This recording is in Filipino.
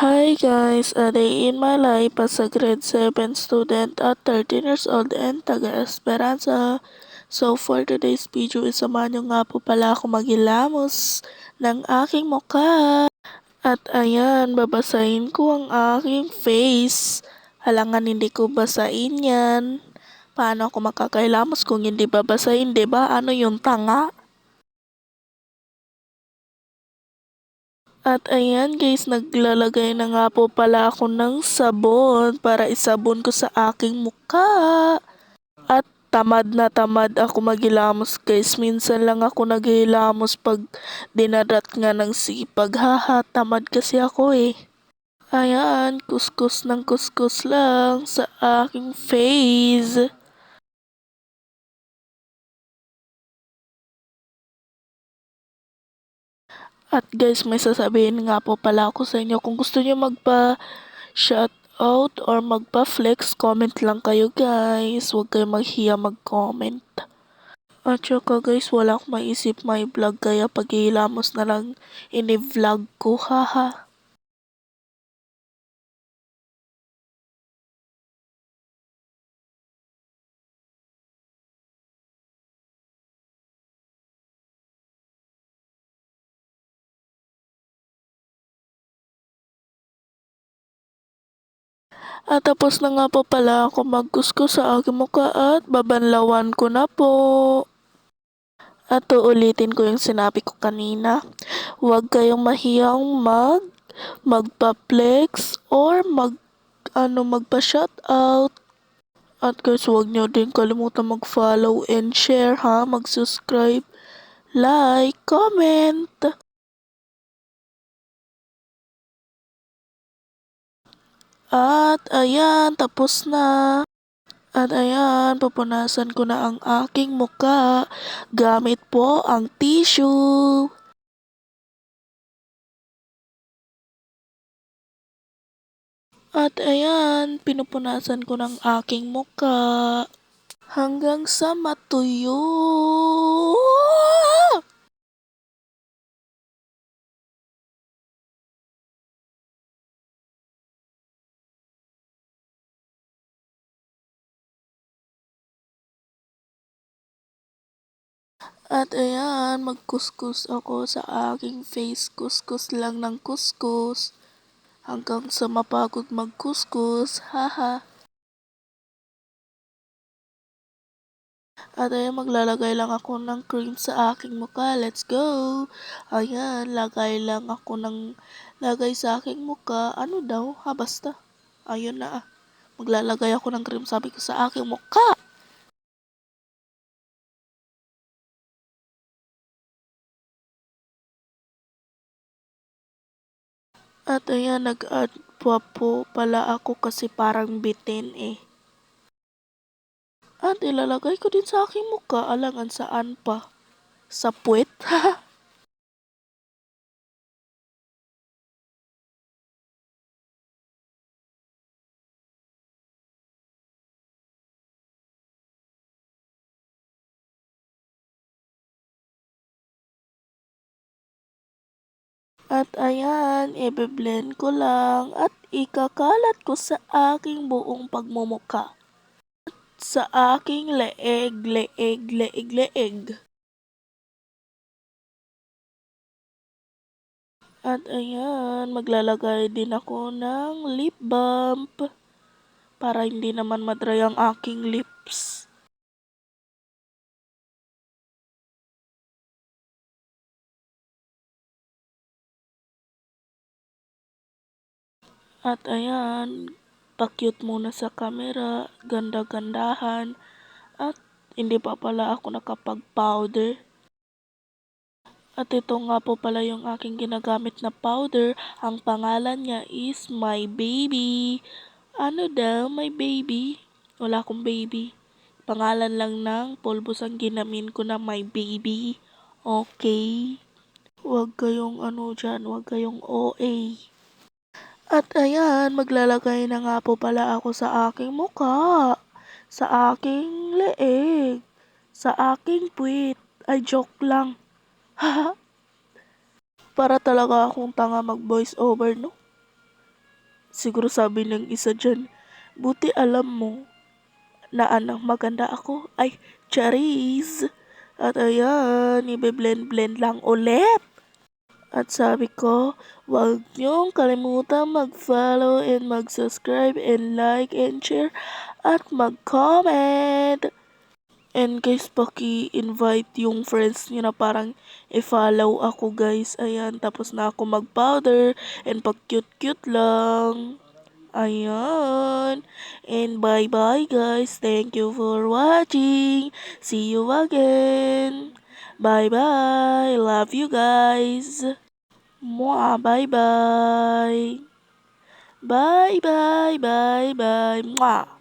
Hi guys, a day in my life as a grade 7 student at 13 years old and taga Esperanza. So for today's video, isamahan nyo nga po pala ako maghilamos ng aking mukha. At ayan, babasahin ko ang aking face. Halangan hindi ko basahin yan. Paano ako makakailamos kung hindi babasahin, 'di ba? Ano yung tanga? At ayan guys, naglalagay na nga po pala ako ng sabon para isabon ko sa aking mukha. At tamad na tamad ako maghilamos guys. Minsan lang ako naghihilamos pag dinadat nga ng sipag. Haha, tamad kasi ako eh. Ayan, kuskus ng kuskus lang sa aking face. At guys, may sasabihin nga po pala ako sa inyo. Kung gusto niyo magpa-shoutout or magpa-flex, comment lang kayo guys. Huwag kayo maghiya mag-comment. At saka guys, wala akong maisip may vlog kaya paghihilamos na lang ini-vlog ko, haha. At tapos na nga po pala ako magkuskus sa aking mukha at babanlawan ko na po. At uulitin ko yung sinabi ko kanina. Huwag kayong mahiyang magpa-flex or magpa-shoutout. At guys, huwag nyo din kalimutan mag-follow and share ha, mag-subscribe, like, comment. At ayan, tapos na. At ayan, pupunasan ko na ang aking muka gamit po ang tissue. At ayan, pinupunasan ko ng aking muka hanggang sa matuyo. At ayan, magkuskus ako sa aking face. Kuskus lang ng kuskus. Hanggang sa mapagod magkuskus. Haha. At ayan, maglalagay lang ako ng cream sa aking mukha. Let's go! Ayan, lagay sa aking mukha. Ano daw? Ha, basta. Ayun na ah. Maglalagay ako ng cream sabi ko sa aking mukha. At ayan, nag-add po pala ako kasi parang bitin eh. At ilalagay ko din sa aking mukha. Alangan saan pa? Sa puwet? At ayan, i-blend ko lang at ikakalat ko sa aking buong pagmumukha. Sa aking leeg, leeg, leeg, leeg. At ayan, maglalagay din ako ng lip balm para hindi naman madry ang aking lips. At ayan, pa-cute muna sa camera, ganda-gandahan, at hindi pa pala ako nakapag-powder. At ito nga po pala yung aking ginagamit na powder. Ang pangalan niya is My Baby. Ano daw, My Baby? Wala akong baby. Pangalan lang ng pulbos ang ginamin ko na My Baby. Okay? Huwag kayong ano dyan, huwag kayong OA. At ayan, maglalagay na nga po pala ako sa aking mukha, sa aking leeg, sa aking puwit. Ay, joke lang. Para talaga akong tanga mag voice over, no? Siguro sabi ng isa diyan, "Buti alam mo na anang maganda ako." Ay, charis! At ayan, ibe-blend-blend lang ulit. At sabi ko, "Huwag niyong kalimutang mag-follow and mag-subscribe and like and share at mag-comment." And guys, paki-invite yung friends niyo na parang i-follow ako guys. Ayan, tapos na ako mag-powder and pag-cute-cute lang. Ayan. And bye-bye guys. Thank you for watching. See you again. Bye-bye. Love you guys. Mwah. Bye-bye. Bye-bye. Bye-bye. Mwah.